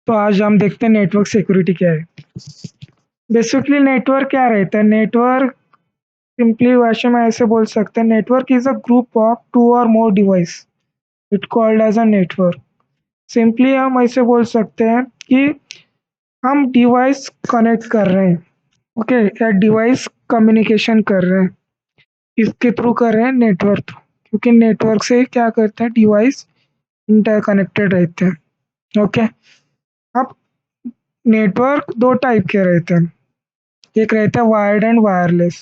तो आज हम देखते हैं नेटवर्क सिक्योरिटी क्या है। बेसिकली नेटवर्क क्या रहता है? नेटवर्क सिंपली भाषा में ऐसे बोल सकते हैं, network is a group of two और more device, it called as a network. Simply हम ऐसे बोल सकते हैं कि हम डिवाइस कनेक्ट कर रहे हैं, ओके, या डिवाइस कम्युनिकेशन कर रहे हैं, इसके थ्रू कर रहे हैं नेटवर्क। क्योंकि नेटवर्क से क्या करते हैं, डिवाइस इंटरकनेक्टेड रहते हैं, ओके। अब नेटवर्क दो टाइप के रहते हैं, एक रहता है वायर्ड एंड वायरलेस,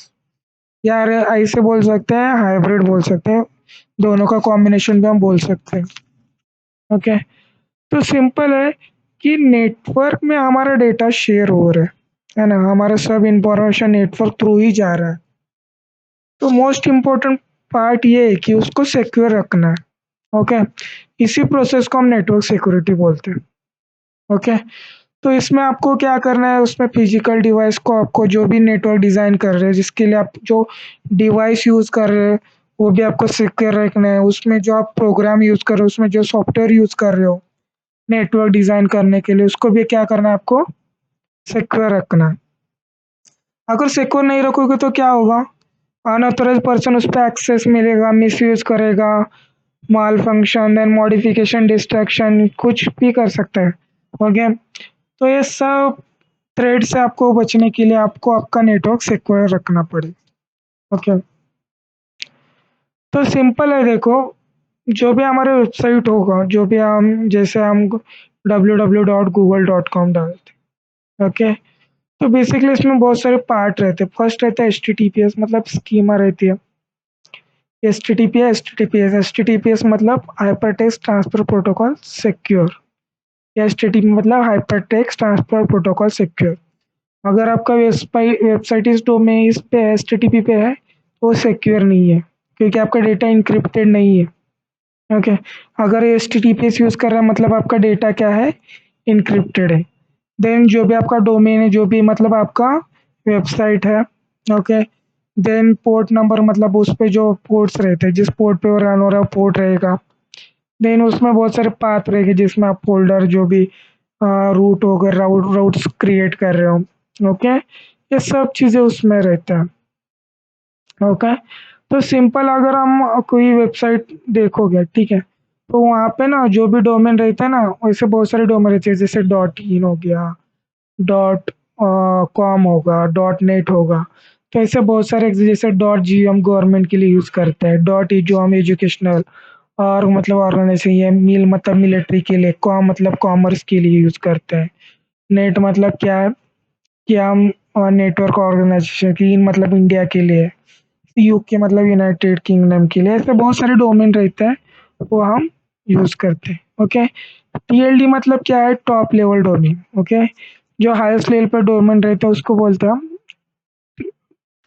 या ऐसे बोल सकते हैं हाइब्रिड बोल सकते हैं, दोनों का कॉम्बिनेशन भी हम बोल सकते हैं, ओके। तो सिंपल है कि नेटवर्क में हमारा डेटा शेयर हो रहा है ना, हमारा सब इंफॉर्मेशन नेटवर्क थ्रू ही जा रहा है। तो मोस्ट इम्पोर्टेंट पार्ट ये है कि उसको सिक्योर रखना है, ओके। इसी प्रोसेस को हम नेटवर्क सिक्योरिटी बोलते हैं, ओके। तो इसमें आपको क्या करना है, उसमें फिजिकल डिवाइस को आपको जो भी नेटवर्क डिज़ाइन कर रहे हैं, जिसके लिए आप जो डिवाइस यूज़ कर रहे हो वो भी आपको सिक्योर रखना है। उसमें जो आप प्रोग्राम यूज़ कर रहे हो, उसमें जो सॉफ्टवेयर यूज़ कर रहे हो नेटवर्क डिज़ाइन करने के लिए, उसको भी क्या करना है, आपको सिक्योर रखना है। अगर सिक्योर नहीं रखोगे तो क्या होगा, अनऑथराइज्ड पर्सन उस पर एक्सेस मिलेगा, मिसयूज करेगा, माल फंक्शन देन मॉडिफिकेशन डिस्ट्रैक्शन कुछ भी कर सकता है, ओके। तो ये सब थ्रेड से आपको बचने के लिए आपको आपका नेटवर्क सिक्योर रखना पड़ेगा, ओके। तो सिंपल है, देखो, जो भी हमारे वेबसाइट होगा, जो भी हम जैसे हम www.google.com डालते हैं, ओके। तो बेसिकली इसमें बहुत सारे पार्ट रहते हैं। फर्स्ट रहता है HTTPS, मतलब स्कीमा रहती है। H T T P S मतलब hyper text transfer protocol secure. HTTP मतलब hyper text transfer protocol secure. अगर आपका वेबसाइट इस डोमेन इस पे HTTP पे है तो वो सिक्योर नहीं है, क्योंकि आपका डेटा इंक्रिप्टेड नहीं है, ओके। अगर HTTPS यूज़ कर रहा है मतलब आपका डेटा क्या है, इंक्रिप्टेड है। देन जो भी आपका डोमेन है, जो भी मतलब आपका वेबसाइट है, ओके। देन पोर्ट नंबर मतलब उस पे जो पोर्ट्स रहते हैं, जिस पोर्ट पे वो रन हो रहा है पोर्ट रहेगा। देन उसमें बहुत सारे पाथ रहेंगे जिसमें आप फोल्डर जो भी रूट होकर राउट्स क्रिएट कर रहे हो, ओके। ये सब चीज़ें उसमें रहते हैं, ओके। तो सिंपल अगर हम कोई वेबसाइट देखोगे, ठीक है, तो वहाँ पे ना जो भी डोमेन रहता है ना, वैसे बहुत सारे डोमेन रहते हैं, जैसे .in हो गया, डॉट कॉम होगा, .net होगा। तो ऐसे बहुत सारे, जैसे .gov गवर्नमेंट के लिए यूज़ करते हैं, .edu हम एजुकेशनल और मतलब ऑर्गेनाइजेशन, ये मिल मतलब मिलिट्री के लिए, कॉम मतलब कॉमर्स के लिए यूज़ करते हैं। नेट मतलब क्या है कि हम नेटवर्क ऑर्गेनाइजेशन की, मतलब इंडिया के लिए, यूके मतलब यूनाइटेड किंगडम के लिए, ऐसे बहुत सारे डोमेन रहते हैं वो हम यूज़ करते हैं, ओके। TLD मतलब क्या है, टॉप लेवल डोमेन, ओके। जो हाईएस्ट लेवल पर डोमेन रहता है उसको बोलते हैं हम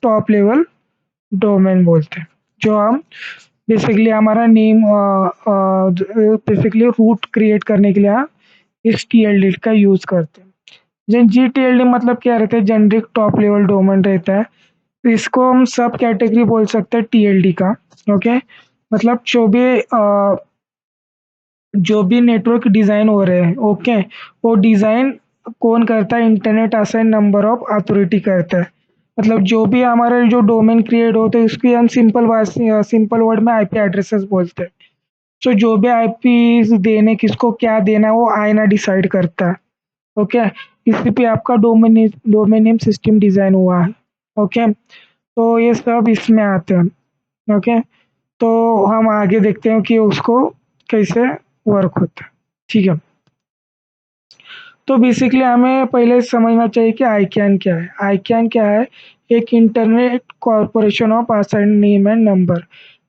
टॉप लेवल डोमेन बोलते हैं। जो हम बेसिकली हमारा नेम बेसिकली रूट क्रिएट करने के लिए हम इस TLD का यूज़ करते हैं। जन GTLD मतलब क्या रहता है, जेनरिक टॉप लेवल डोमेन रहता है। तो इसको हम सब कैटेगरी बोल सकते हैं TLD का, ओके। मतलब जो भी नेटवर्क डिज़ाइन हो रहे हैं, ओके, वो डिज़ाइन कौन करता है, internet assign number of authority करता है। मतलब जो भी हमारे जो डोमेन क्रिएट होते हैं उसकी हम सिंपल वर्ड में IP एड्रेसेस बोलते हैं। तो जो भी IP देने, किसको क्या देना है, वो आईना डिसाइड करता है, ओके। इसी पे आपका डोमेन नेम सिस्टम डिज़ाइन हुआ है, ओके। तो ये सब इसमें आते हैं, ओके। तो हम आगे देखते हैं कि उसको कैसे वर्क होता है, ठीक है। तो बेसिकली हमें पहले समझना चाहिए कि आईकैन क्या है। आईकैन क्या है, एक internet corporation of assign name and number.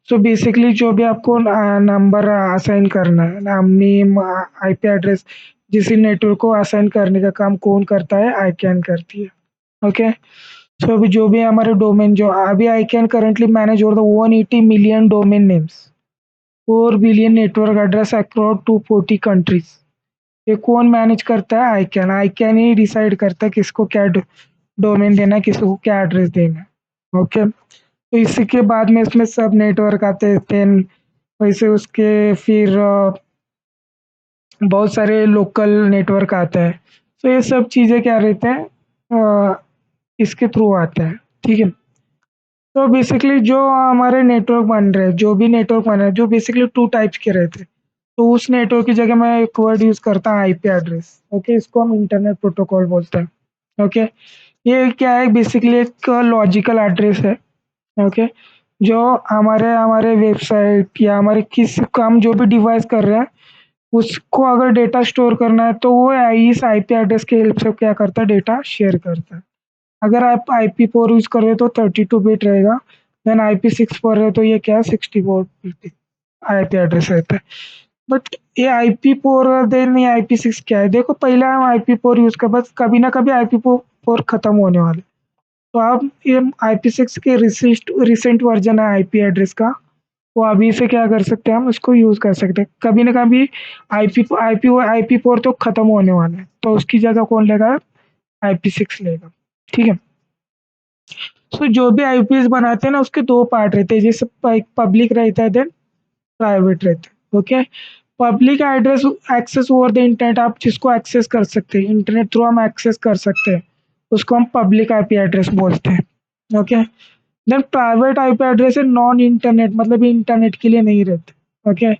So basically जो भी आपको नंबर असाइन करना है, नाम, नेम, IP एड्रेस, जिस नेटवर्क को असाइन करने का काम कौन करता है, आईकैन करती है, ओके। सो अभी जो भी हमारे डोमेन, जो अभी ICANN currently manage over the 180 million domain names, 4 billion network address across 240 countries. ये कौन मैनेज करता है, आईकैन। आईकैन ही डिसाइड करता है किसको क्या डोमेन देना है, किसको क्या एड्रेस देना है, ओके। तो इसी के बाद में इसमें सब नेटवर्क आते हैं, देन वैसे उसके फिर बहुत सारे लोकल नेटवर्क आता है। तो ये सब चीज़ें क्या रहते हैं, इसके थ्रू आता है, ठीक है। तो बेसिकली जो हमारे नेटवर्क बन रहे हैं, जो भी नेटवर्क बन रहे हैं, जो बेसिकली 2 टाइप्स के रहते हैं। तो उस नेटवर्क की जगह मैं एक वर्ड यूज़ करता हूँ आईपी एड्रेस, ओके? इसको हम इंटरनेट प्रोटोकॉल बोलते हैं, ओके? ये क्या है, बेसिकली एक लॉजिकल एड्रेस है, ओके? जो हमारे हमारे वेबसाइट या हमारे किस काम जो भी डिवाइस कर रहे हैं, उसको अगर डेटा स्टोर करना है तो वो इस आईपी एड्रेस की हेल्प से क्या करता है, डेटा शेयर करता है। अगर आप IP4 यूज़ कर रहे हो तो 32 बिट रहेगा, देन IP6 पर रहे हो तो ये क्या है, 64 बिट आईपी एड्रेस रहता है। बट ये IP4 देन ये IP6 क्या है, देखो पहले हम IP4 यूज़ कर, बस कभी ना कभी IP4 खत्म होने वाले। तो आप ये IP6 के रिसेंट वर्जन है आईपी एड्रेस का, वो अभी से क्या कर सकते हैं, हम इसको यूज़ कर सकते हैं। कभी ना कभी IP4 तो खत्म होने वाला है, तो उसकी जगह कौन लेगा, IP6 लेगा, ठीक है। सो जो भी आईपीएस बनाते हैं ना, उसके 2 पार्ट रहते हैं, जैसे एक पब्लिक रहता है, देन प्राइवेट रहता है, okay? Public address access over the internet, आप जिसको एक्सेस कर सकते हैं, इंटरनेट थ्रू हम एक्सेस कर सकते हैं, उसको हम पब्लिक आईपी एड्रेस बोलते हैं, okay? Then private IP address है नॉन इंटरनेट, मतलब इंटरनेट के लिए नहीं रहते, ओके?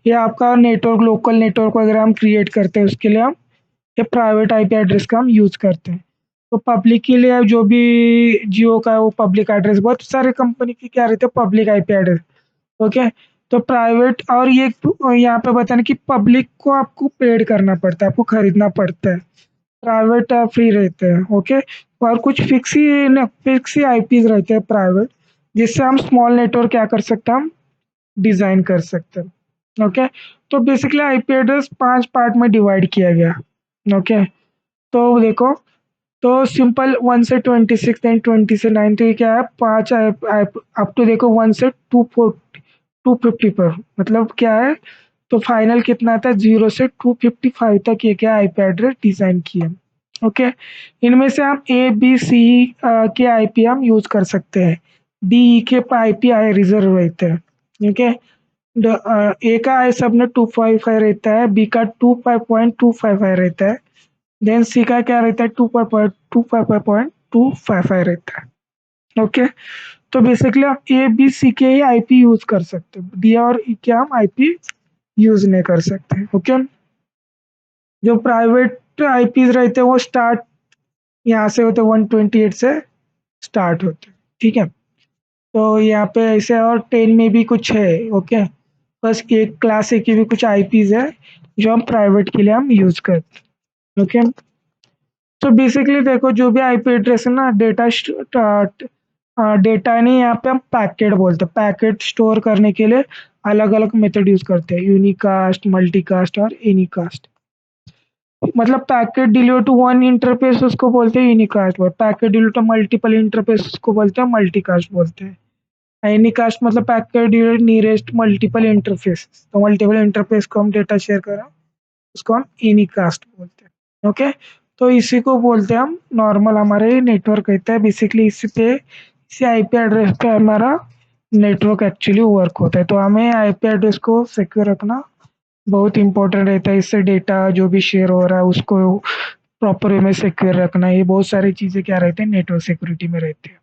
ये आपका नेटवर्क, लोकल नेटवर्क वगैरह हम क्रिएट करते हैं, उसके लिए हम ये प्राइवेट आईपी एड्रेस का हम यूज़ करते हैं। तो पब्लिक के लिए जो भी जियो का है वो पब्लिक एड्रेस, बहुत सारे कंपनी की क्या रहते हैं, पब्लिक आईपी एड्रेस, ओके? तो प्राइवेट और ये यहाँ पे बताना कि पब्लिक को आपको पेड करना पड़ता है, आपको खरीदना पड़ता है। प्राइवेट फ्री रहते हैं, ओके? और कुछ फिक्स ही आईपीज़ रहते हैं प्राइवेट, जिससे हम स्मॉल नेटवर्क क्या कर सकते हैं, हम डिज़ाइन कर सकते हैं, ओके? तो बेसिकली आईपी एड्रेस 5 पार्ट में डिवाइड किया गया, ओके? तो देखो, तो सिंपल 1 से 26 देन 20 से 9, तो ये क्या है, 5 अप टू देखो 1 से 250 पर, मतलब क्या है, तो फाइनल कितना था, 0 से 255 तक ये क्या आईपी एड्रेस डिज़ाइन किए, ओके? इनमें से हम A, B, C के आईपी हम यूज़ कर सकते हैं, D, E के आईपी रिजर्व रहते हैं, ठीक है? ए का सबनेट 255 रहता है, बी का 25.255 रहता है, देन सी का क्या रहता है, 255.255 रहता है, ओके? तो बेसिकली आप A, B, C के ही आईपी यूज कर सकते हो, डी और ई के हम आईपी यूज नहीं कर सकते, ओके? जो प्राइवेट आईपीज रहते हैं वो स्टार्ट यहाँ से होते, 128 से स्टार्ट होते, ठीक है? तो यहाँ पे ऐसे और 10 में भी कुछ है, ओके? बस एक क्लास ए की भी कुछ आईपीज है जो हम प्राइवेट के लिए हम यूज करते हैं, ओके? तो बेसिकली देखो, जो भी आईपी एड्रेस है ना, डेटा नहीं, यहाँ पे हम पैकेट बोलते हैं, पैकेट स्टोर करने के लिए अलग अलग मेथड यूज करते हैं, यूनिकास्ट, मल्टीकास्ट और एनीकास्ट। मतलब packet deliver to one interface उसको बोलते हैं unicast, packet deliver to multiple interface उसको बोलते हैं मल्टीकास्ट बोलते हैं। एनीकास्ट मतलब packet deliver nearest multiple interface, तो मल्टीपल इंटरफेस को हम डेटा शेयर कर रहे हैं, उसको हम एनीकास्ट बोलते हैं, ओके? तो इसी को बोलते हैं हम नॉर्मल, हमारे नेटवर्क रहता है बेसिकली, इसी आईपी एड्रेस पे हमारा नेटवर्क एक्चुअली वर्क होता है। तो हमें आईपी एड्रेस को सिक्योर रखना बहुत इंपॉर्टेंट रहता है, इससे डेटा जो भी शेयर हो रहा है उसको प्रॉपर वे में सिक्योर रखना, ये बहुत सारी चीज़ें क्या रहते हैं, नेटवर्क सिक्योरिटी में रहती है।